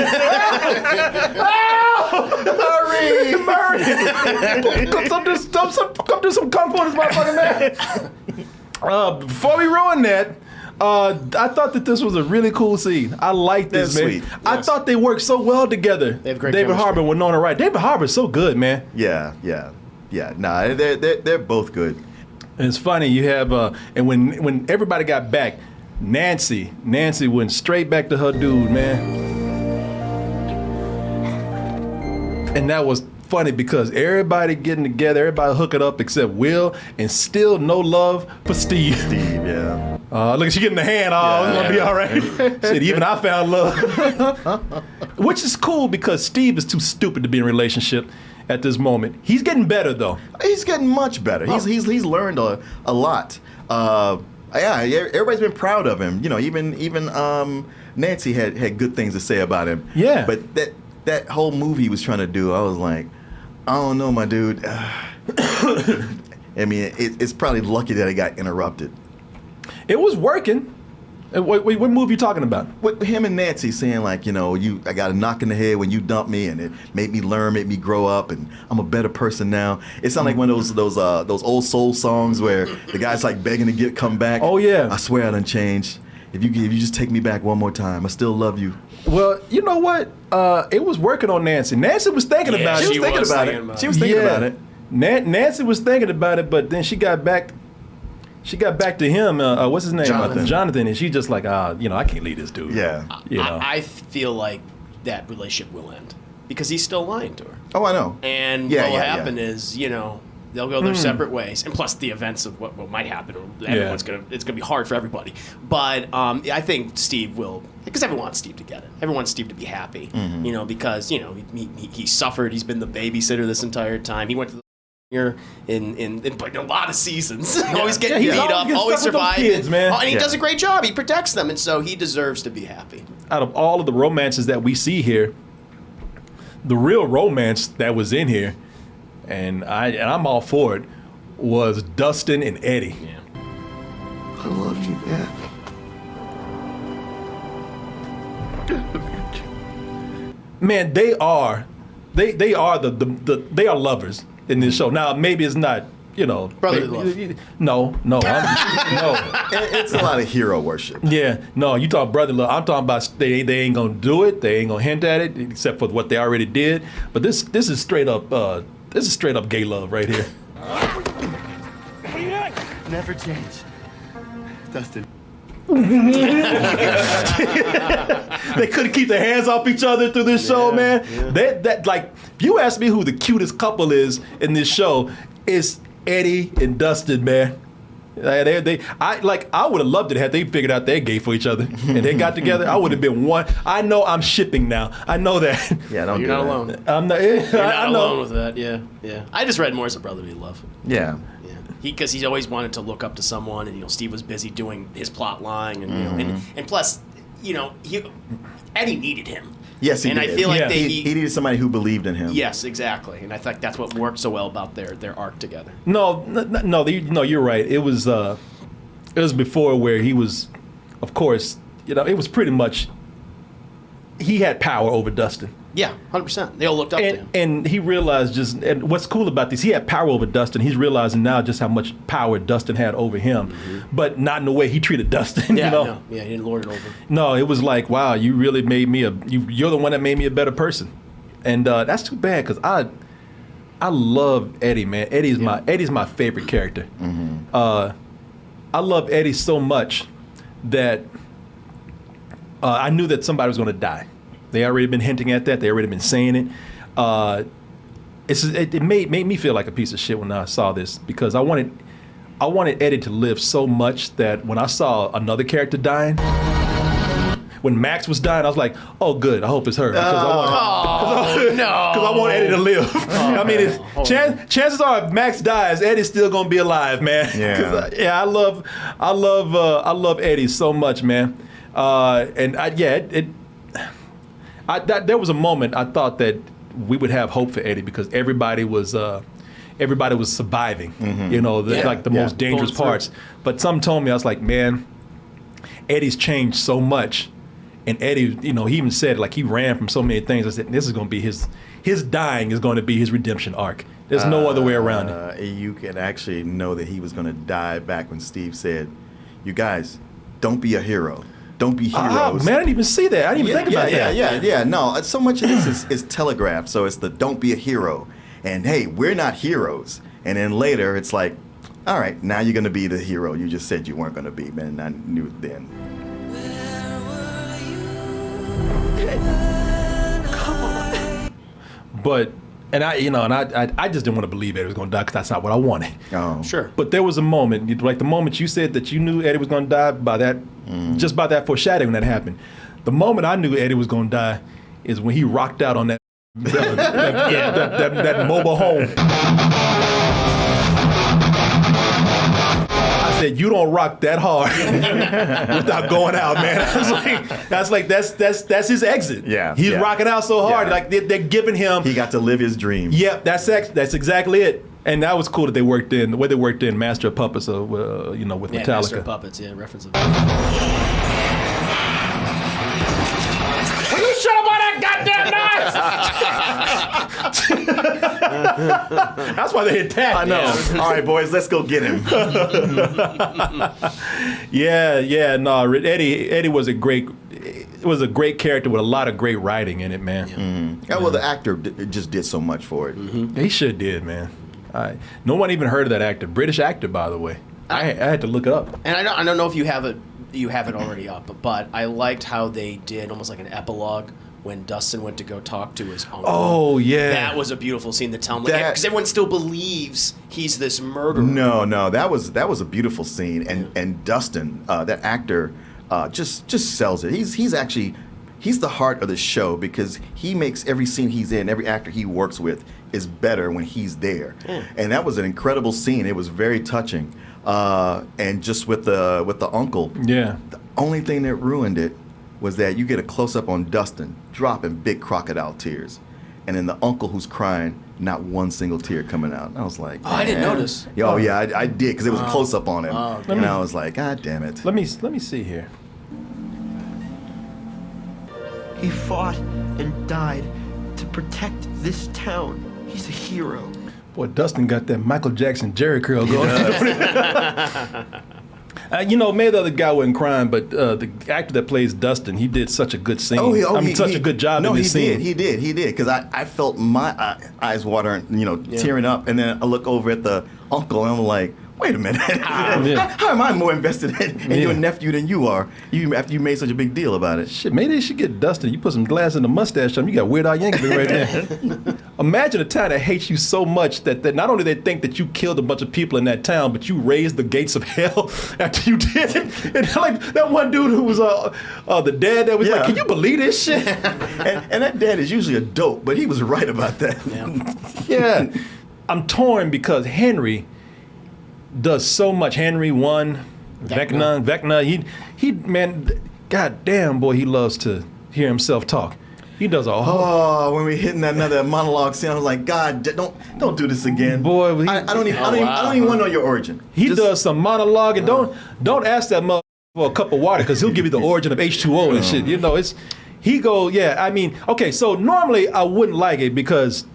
Murray! Come do some kung fu in this motherfucking man. Before we ruin that, I thought that this was a really cool scene. I like this, That's man. sweet. I Yes. thought they worked so well together. They have great David chemistry. Harbour and Winona Ryder. David Harbour's so good, man. Yeah. Nah, they're both good. And it's funny, you have and when everybody got back, Nancy went straight back to her dude, man. And that was funny because everybody getting together, everybody hooking up except Will, and still no love for Steve. Steve, yeah. Look at she getting the hand. Oh, it's gonna be all right. Shit, even I found love. Which is cool because Steve is too stupid to be in a relationship at this moment. He's getting better though. He's getting much better. He's learned a lot. Everybody's been proud of him. You know, even Nancy had good things to say about him. Yeah. But that whole movie he was trying to do, I was like, I don't know, my dude. I mean, it's probably lucky that it got interrupted. It was working. What movie you talking about? With him and Nancy saying like, you know, I got a knock in the head when you dumped me, and it made me learn, made me grow up, and I'm a better person now. It sounded like one of those old soul songs where the guy's like begging to come back. Oh, yeah. I swear I done changed. If you just take me back one more time, I still love you. Well, you know what? It was working on Nancy. Nancy was thinking Yeah, about it. she was thinking about it. She was thinking about it. Nancy was thinking about it, but then she got back. She got back to him. What's his name? Jonathan. And she just like, you know, I can't leave this dude. Yeah. You know. I feel like that relationship will end because he's still lying to her. Oh, I know. And Yeah, what will yeah, happen is, you know, they'll go their separate ways, and plus the events of what might happen. It's gonna be hard for everybody. But I think Steve will, because everyone wants Steve to get it. Everyone wants Steve to be happy, you know, because you know he suffered. He's been the babysitter this entire time. He went to the here in a lot of seasons, always getting he's beat always up, getting always stuck with those surviving. kids, man. And he Yeah. does a great job. He protects them, and so he deserves to be happy. Out of all of the romances that we see here, the real romance that was in here, and I'm all for it, was Dustin and Eddie. Yeah. I love you, man. Man, they are they are they are lovers in this show. Now maybe it's not, you know, Brotherly love. No, no. It's a lot of hero worship. Yeah, no, you talking brotherly love. I'm talking about they ain't gonna do it. They ain't gonna hint at it except for what they already did. But this is straight up gay love right here. Never change. Dustin. They couldn't keep their hands off each other through this show, man. That like, if you ask me who the cutest couple is in this show, it's Eddie and Dustin, man. I would have loved it had they figured out they're gay for each other and they got together. I would have been one. I know I'm shipping now. I know that. Yeah, don't You're do not that. alone. I'm not. You're not I know. alone with that. Yeah, yeah. I just read more as a brotherly love. Yeah. Yeah, because he's always wanted to look up to someone, and you know, Steve was busy doing his plot line, and you know, and plus, you know, Eddie needed him. Yes, he and did. I feel like Yeah. he needed somebody who believed in him. yes, exactly, and I think that's what worked so well about their arc together. No, you're right. It was before where he was, of course, it was pretty much he had power over Dustin. Yeah, 100%. They all looked up to him. And he realized and what's cool about this, he had power over Dustin. He's realizing now just how much power Dustin had over him, but not in the way he treated Dustin. Yeah, No, he didn't lord it over. No, it was like, wow, you really made me you're the one that made me a better person, and that's too bad because I love Eddie, man. Eddie's my favorite character. I love Eddie so much that I knew that somebody was going to die. They already been hinting at that. They already been saying it. It made me feel like a piece of shit when I saw this because I wanted Eddie to live so much that when I saw another character dying, when Max was dying, I was like, oh, good. I hope it's her because I want Eddie to live. I mean, chances are if Max dies, Eddie's still gonna be alive, man. Yeah. I love Eddie so much, man. There was a moment I thought that we would have hope for Eddie because everybody was surviving, the most dangerous parts. But some told me, I was like, man, Eddie's changed so much. And Eddie, he even said, like, he ran from so many things. I said, this is going to be his dying is going to be his redemption arc. There's no other way around it. You can actually know that he was going to die back when Steve said, you guys, don't be a hero. Don't be heroes. Man, I didn't even see that. I didn't even think about that. Yeah. No, so much of this is telegraphed. So it's the don't be a hero. And hey, we're not heroes. And then later it's like, all right, now you're going to be the hero you just said you weren't going to be, man. I knew it then. But, I just didn't want to believe Eddie was going to die because that's not what I wanted. Oh. Sure. But there was a moment, like the moment you said that you knew Eddie was going to die, just by that foreshadowing that happened. The moment I knew Eddie was going to die is when he rocked out on that mobile home. I said, "You don't rock that hard without going out, man." That's his exit. Yeah, he's yeah. rocking out so hard, Yeah. like they're giving him. He got to live his dream. Yep, that's exactly it. And that was cool that they worked in the way they worked in Master of Puppets, with Metallica. Master of Puppets, reference of. Will you shut up on that goddamn noise? That's why they attacked. I know. Yeah. All right, boys, let's go get him. No, Eddie was a great character with a lot of great writing in it, man. Yeah, well, the actor just did so much for it. He sure did, man. No one even heard of that actor. British actor, by the way. I had to look it up. And I don't know if you have it already up, but I liked how they did almost like an epilogue when Dustin went to go talk to his uncle. Oh, yeah. That was a beautiful scene to tell him, because everyone still believes he's this murderer. No, that was a beautiful scene, and Dustin, that actor, just sells it. He's the heart of the show because he makes every scene he's in, every actor he works with is better when he's there. And that was an incredible scene. It was very touching. And just with the uncle, yeah, the only thing that ruined it was that you get a close-up on Dustin dropping big crocodile tears, and then the uncle who's crying, not one single tear coming out. And I was like, I didn't notice. I did because it was a close-up on him, okay. and I was like, God damn it. Let me see here. He fought and died to protect this town. He's a hero. Boy, Dustin got that Michael Jackson Jerry curl going. Maybe the other guy wasn't crying, but the actor that plays Dustin, he did such a good scene. Such a good job in this scene. He did, because I felt my eyes watering, tearing up, and then I look over at the uncle, and I'm like, wait a minute. How am I more invested in your nephew than you are? After you made such a big deal about it. Shit, maybe they should get Dustin. You put some glass in the mustache on him, you got Weird Al Yankovic right there. Imagine a town that hates you so much that not only they think that you killed a bunch of people in that town, but you raised the gates of hell after you did it. And like that one dude who was the dad that was like, can you believe this shit? and that dad is usually a dope, but he was right about that. Yeah. I'm torn because Henry does so much. Henry Vecna. He man, god damn boy, he loves to hear himself talk. He does a whole. when we hitting another monologue scene, I was like, God, don't do this again. Boy, I don't even want to know your origin. He does some monologue, and don't ask that mother for a cup of water because he'll give you the origin of H2O and shit. You know, I mean, okay, so normally I wouldn't like it because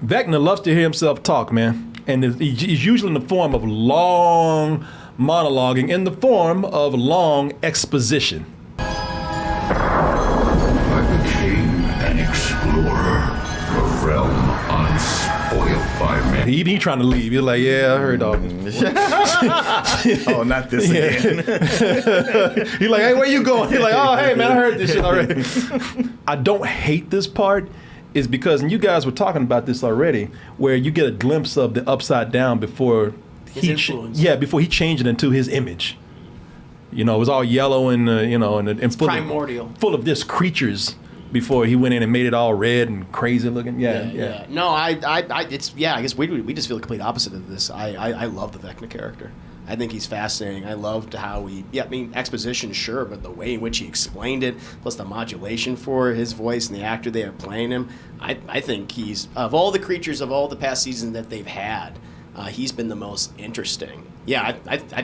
Vecna loves to hear himself talk, man, and he's usually in the form of long monologuing, in the form of long exposition. I became an explorer, a realm unspoiled by men. He trying to leave. He's like, yeah, I heard all this. Oh, not this again. He's like, hey, where you going? He's like, oh, hey, man, I heard this shit already. I don't hate this part is because, and you guys were talking about this already, where you get a glimpse of the Upside Down before His influence. before he changed it into his image. You know, it was all yellow and and full primordial. full of just creatures before he went in and made it all red and crazy looking. Yeah. No, I guess we just feel the complete opposite of this. I love the Vecna character. I think he's fascinating. I loved how exposition, sure, but the way in which he explained it, plus the modulation for his voice and the actor they have playing him, I think he's, of all the creatures of all the past seasons that they've had, he's been the most interesting. Yeah,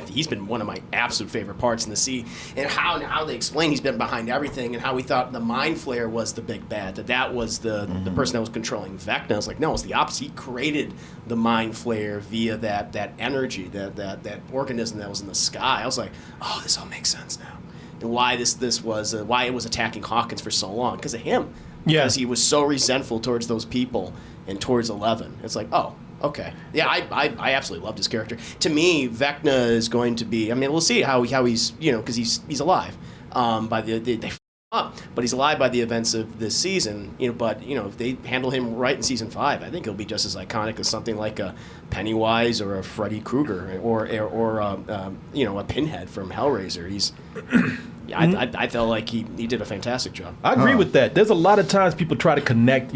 he's been one of my absolute favorite parts in the sea, and how they explain he's been behind everything, and how we thought the Mind Flayer was the big bad, that was the person that was controlling Vecna. I was like, no, it's the opposite. He created the Mind Flayer via that energy, that organism that was in the sky. I was like, oh, this all makes sense now, and why this was why it was attacking Hawkins for so long, because of him. Yeah. Because he was so resentful towards those people and towards 11. It's like, oh. Okay. Yeah, I absolutely loved his character. To me, Vecna is going to be. I mean, we'll see how he's because he's alive. By they f up, but he's alive by the events of this season. But if they handle him right in season 5, I think he'll be just as iconic as something like a Pennywise or a Freddy Krueger or a Pinhead from Hellraiser. He's. I felt like he did a fantastic job. I agree with that. There's a lot of times people try to connect,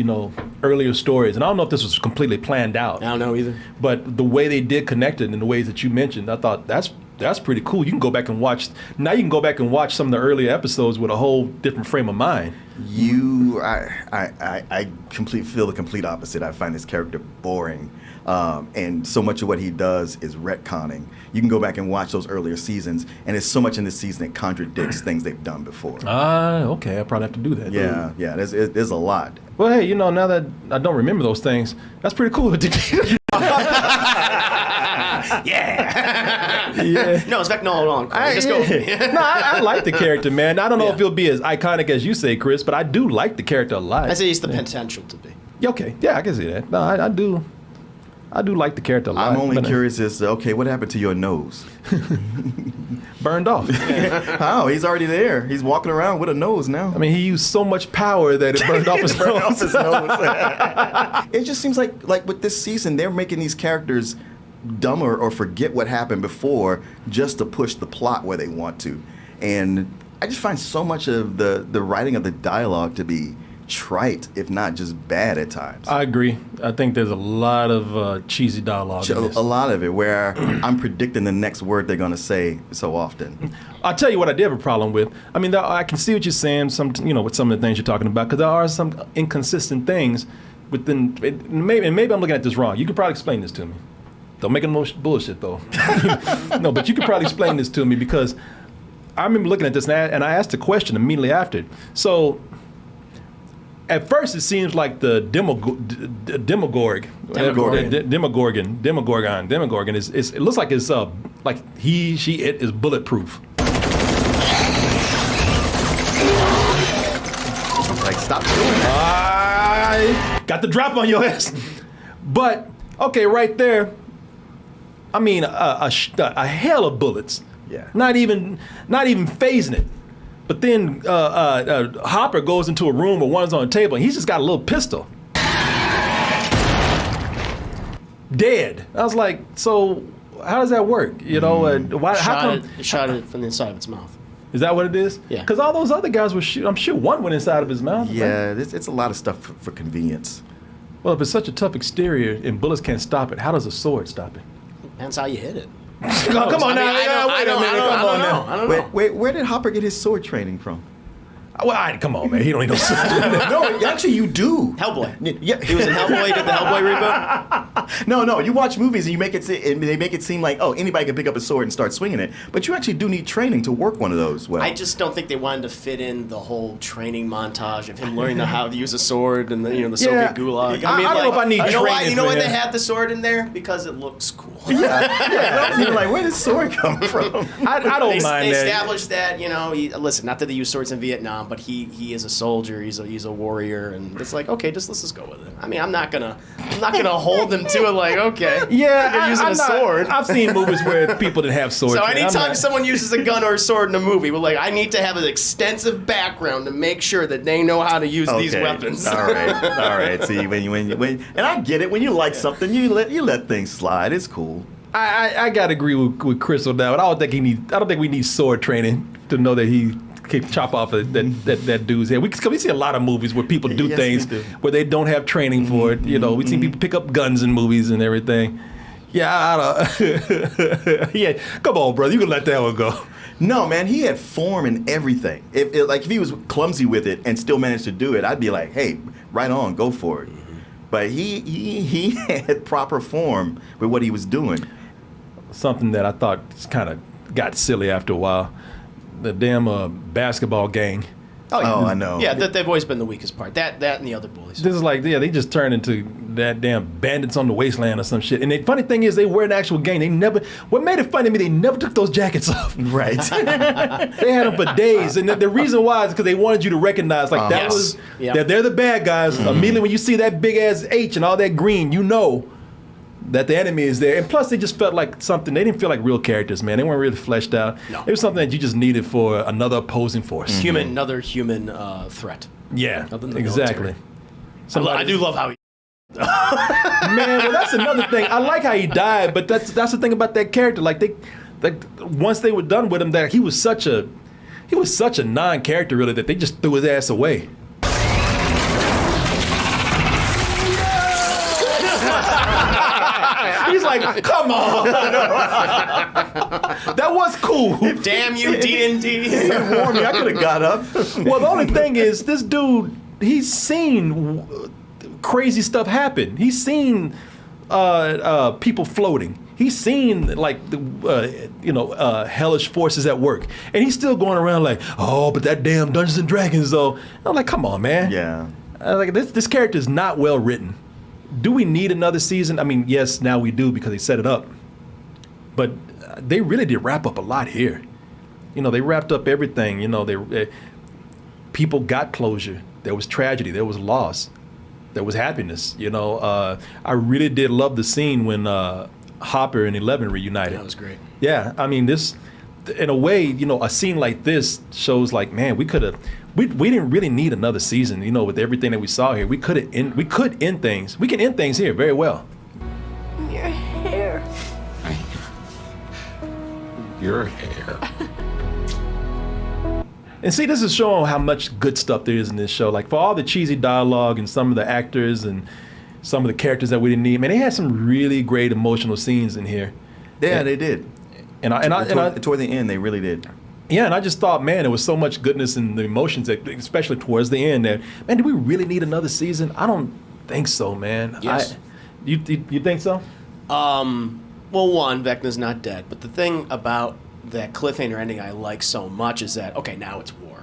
earlier stories, and I don't know if this was completely planned out. I don't know either. But the way they did connect it in the ways that you mentioned, I thought that's pretty cool. You can go back and watch. Now you can go back and watch some of the earlier episodes with a whole different frame of mind. I completely feel the complete opposite. I find this character boring. And so much of what he does is retconning. You can go back and watch those earlier seasons, and there's so much in this season that contradicts things they've done before. Okay. I probably have to do that. Yeah. There's a lot. Well, hey, now that I don't remember those things, that's pretty cool. Yeah. No, it's Vecna all along. Just go. I like the character, man. I don't know if he'll be as iconic as you say, Chris, but I do like the character a lot. I say he's the potential to be. Okay. Yeah, I can see that. No, I do. I do like the character a lot. I'm only curious as to, okay, what happened to your nose? Burned off. How? He's already there. He's walking around with a nose now. I mean, he used so much power that it burned off his nose. It just seems like with this season, they're making these characters dumber or forget what happened before just to push the plot where they want to. And I just find so much of the writing of the dialogue to be trite, if not just bad at times. I agree. I think there's a lot of cheesy dialogue in this. A lot of it where I'm predicting the next word they're going to say so often. I'll tell you what I did have a problem with. I mean, I can see what you're saying, with some of the things you're talking about, because there are some inconsistent things within. Maybe I'm looking at this wrong. You could probably explain this to me. Don't make no bullshit, though. No, but you could probably explain this to me, because I remember looking at this and I asked a question immediately after. So, at first, it seems like the Demogorgon is it looks like it's it is bulletproof. Like, stop doing that. I got the drop on your ass. But okay, right there. I mean, a hell of bullets. Yeah. Not even phasing it. But then Hopper goes into a room where one's on a table, and he's just got a little pistol. Dead. I was like, so how does that work? Shot it from the inside of its mouth. Is that what it is? Yeah. Because all those other guys were I'm sure one went inside of his mouth. Yeah, it's a lot of stuff for convenience. Well, if it's such a tough exterior and bullets can't stop it, how does a sword stop it? Depends how you hit it. Come on now. I don't know. Wait, where did Hopper get his sword training from? Well, come on, man. He don't need no sword. No, actually, you do. Hellboy. Yeah, He was in Hellboy. He did the Hellboy reboot. No. You watch movies and they make it seem like, oh, anybody can pick up a sword and start swinging it. But you actually do need training to work one of those well. I just don't think they wanted to fit in the whole training montage of him learning how to use a sword and the Soviet gulag. I don't know if I need you know why? training You know for why him. they had the sword in there? Because it looks cool. Yeah. You're like, where did this sword come from? I don't They mind that. established that, listen, not that they use swords in Vietnam, but he is a soldier, he's a warrior, and it's like, okay, let's just go with it. I mean, I'm not gonna hold them to it like, okay, Yeah, they're using I'm a not- sword. I've seen movies where people didn't have swords. So I'm anytime not- someone uses a gun or a sword in a movie, we're like, I need to have an extensive background to make sure that they know how to use these Okay. weapons. All right. See, when and I get it. When you like something, you let things slide. It's cool. I gotta agree with Chris on that. But I don't think we need sword training to know that he can chop off that dude's head. We see a lot of movies where people do Yes, things we do. where they don't have training for it. We've seen people pick up guns in movies and everything. Yeah, I don't. Yeah, come on, brother, you can let that one go. No, man, he had form and everything. If he was clumsy with it and still managed to do it, I'd be like, hey, right on, go for it. But he had proper form with what he was doing. Something that I thought kind of got silly after a while. The damn basketball gang. Oh, I know. Yeah, they've always been the weakest part. That and the other bullies. This is like, yeah, they just turned into that damn bandits on the wasteland or some shit. And the funny thing is, they were an actual gang. What made it funny to me, they never took those jackets off. Right. They had them for days. And the reason why is because they wanted you to recognize, like, that Yes. was, Yep. that they're the bad guys. Immediately when you see that big ass H and all that green, you know that the enemy is there. And plus, they just felt like something, they didn't feel like real characters, man. They weren't really fleshed out. No. It was something that you just needed for another opposing force. Another human threat. Yeah, Other than the exactly. military. I do love how he. Man, well, that's another thing. I like how he died, but that's the thing about that character. Like once they were done with him, that he was such a non-character really that they just threw his ass away. He's like, come on. That was cool. Damn you, D&D. Warn me, I could have got up. Well, the only thing is, this dude, he's seen crazy stuff happen. He's seen people floating. He's seen like the hellish forces at work, and he's still going around like, oh, but that damn Dungeons and Dragons though. I'm like, come on, man. Yeah. Like this character is not well written. Do we need another season? I mean, yes, now we do because they set it up. But they really did wrap up a lot here. They wrapped up everything. People got closure. There was tragedy. There was loss. There was happiness. I really did love the scene when Hopper and Eleven reunited. That was great. Yeah, I mean, this, in a way, a scene like this shows like, man, we didn't really need another season, with everything that we saw here. We could end things. We can end things here very well. Your hair. Your hair. And see, this is showing how much good stuff there is in this show. Like, for all the cheesy dialogue and some of the actors and some of the characters that we didn't need, man, they had some really great emotional scenes in here. Yeah, they did. Toward the end, they really did. Yeah, and I just thought, man, there was so much goodness in the emotions, especially towards the end. That, man, do we really need another season? I don't think so, man. Yes. You think so? Well, one, Vecna's not dead, but the thing about that cliffhanger ending I like so much is that, okay, now it's war.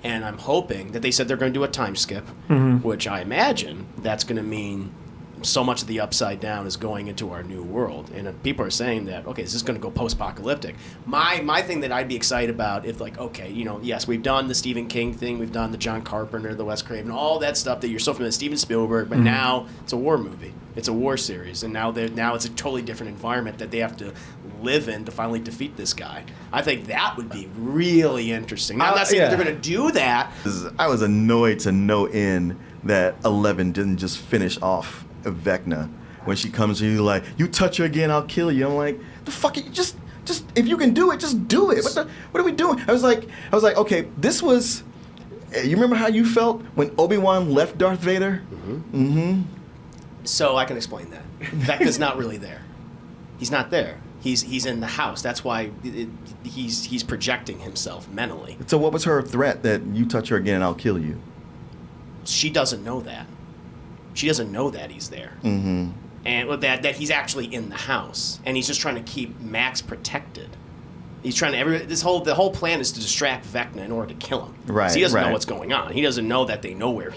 And I'm hoping that they said they're going to do a time skip, which I imagine that's going to mean so much of the Upside Down is going into our new world. And people are saying that, okay, is this going to go post-apocalyptic? My thing that I'd be excited about if, like, okay, yes, we've done the Stephen King thing, we've done the John Carpenter, the Wes Craven, all that stuff that you're so familiar with, Steven Spielberg, but now it's a war movie. It's a war series, and now it's a totally different environment that they have to live in to finally defeat this guy. I think that would be really interesting. Now, I'm not saying that they're going to do that. I was annoyed to no end that 11 didn't just finish off Vecna when she comes to you like, you touch her again, I'll kill you. I'm like, the fuck, just if you can do it, just do it. What are we doing? I was like, okay, this was. You remember how you felt when Obi-Wan left Darth Vader? So I can explain that. Vecna's not really there. He's not there. He's in the house. That's why he's projecting himself mentally. So what was her threat that you touch her again and I'll kill you? She doesn't know that. She doesn't know that he's there. Mm-hmm. And that he's actually in the house, and he's just trying to keep Max protected. He's trying to the whole plan is to distract Vecna in order to kill him. Right. So he doesn't know right. what's going on. He doesn't know that they know where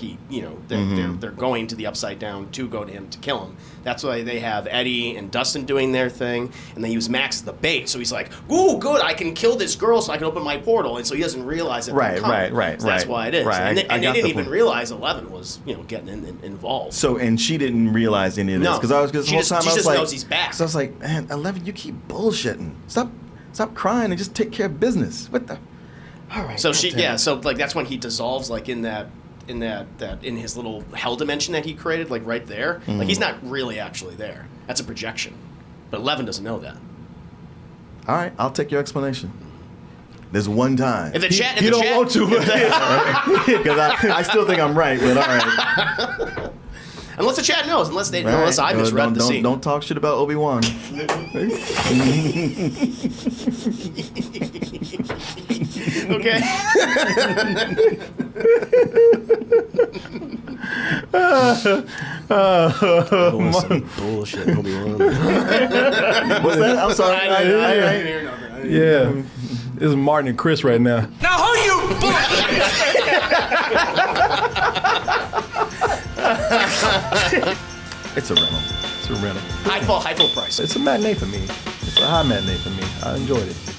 they're going to the Upside Down to go to him to kill him. That's why they have Eddie and Dustin doing their thing, and they use Max as the bait. So he's like, "Ooh, good! I can kill this girl, so I can open my portal." And so he doesn't realize that. Right. So that's why it is. Right. And, I they got didn't the even point. realize 11 was getting involved. So and she didn't realize any of this No. because the She whole just- time she I was just like, knows he's back. Because I was like, man, 11, you keep bullshitting. Stop crying and just take care of business. What the? All right. So goddamn. so like that's when he dissolves like in his little hell dimension that he created, like right there. Like he's not really actually there. That's a projection. But 11 doesn't know that. All right, I'll take your explanation. There's one time. If the chat, You don't want to, Because I still think I'm right, but all right. unless the chat knows, unless All I right. misread the scene. Don't talk shit about Obi-Wan. Okay. Some bullshit. Obi-Wan. What's that? I'm sorry. Yeah. This is Martin and Chris right now. Now who you It's a rental. It's a rental. High full price. It's a matinee for me. It's a high matinee for me. I enjoyed it.